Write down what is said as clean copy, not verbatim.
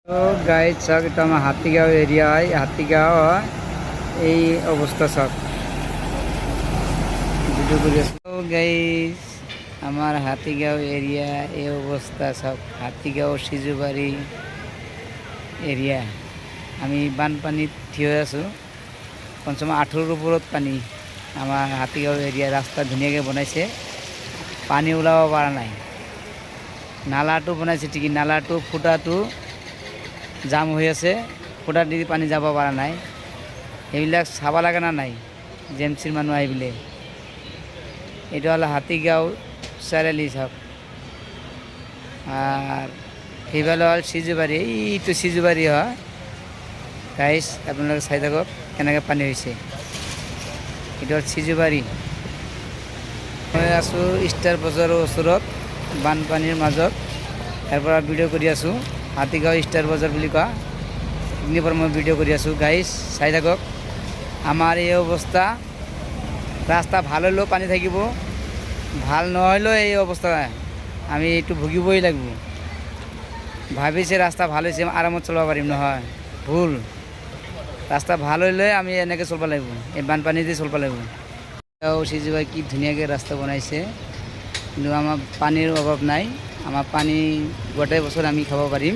তো গাইজ চাওক এটা আমার হাতিগাঁও এরিয়া হয় হাতিগাঁও এই অবস্থা চাওক ভিডিও করে তো গাইজ আমার হাতিগাঁও এরিয়া এই অবস্থা চাওক হাতিগাঁও সিজুবাড়ি এরিয়া আমি বানপানীত থিয় আছোঁ কমচে কম 18 ওপৰত পানী আমাৰ হাতিগাঁও এৰিয়া ৰাস্তা ধুনীয়াকৈ বনাইছে পানী ওলাব পৰা নাই নালাটো বনাইছে ঠিকই নালাটো ফুটাটো জাম হৈ আছে ফুটাৰ দি পানী যাব পৰা নাই এইবিলাক চাব লাগে না নাই জেএমচিৰ মানুহ আহি পেলাই এইটো হ'ল হাতিগাঁও চাৰিআলি চাওক আর সেইফালে হ'ল সিজুবাড়ি এইটো সিজুবাড়ি হয় গাইজ আপোনালোকে চাই থাকক কেনেকৈ পানী হৈছে এইটো হ'ল সিজুবাড়ি মই আছোঁ ষ্টাৰ বজাৰৰ ওচৰত বানপানীৰ মাজত ইয়াৰ পৰা ভিডিঅ' কৰি আছোঁ হাতিগাঁও ষ্টাৰ বজাৰ বুলি কোৱা এইখিনিৰ পৰা মই ভিডিঅ' কৰি আছোঁ গাইজ চাই থাকক আমাৰ এই অৱস্থা ৰাস্তা ভাল হ'লেও পানী থাকিব ভাল নহ'লেও এই অৱস্থা আমি এইটো ভুগিবই লাগিব ভাবিছে ৰাস্তা ভাল হৈছে আৰামত চলাব পাৰিম নহয় ভুল ৰাস্তা ভাল হ'লে আমি এনেকৈ চলিব লাগিব এই বানপানীতে চলিব লাগিব সিজুবাই কি ধুনীয়াকৈ ৰাস্তা বনাইছে কিন্তু আমাৰ পানীৰ অভাৱ নাই আমাৰ পানী গোটেই বছৰ আমি খাব পাৰিম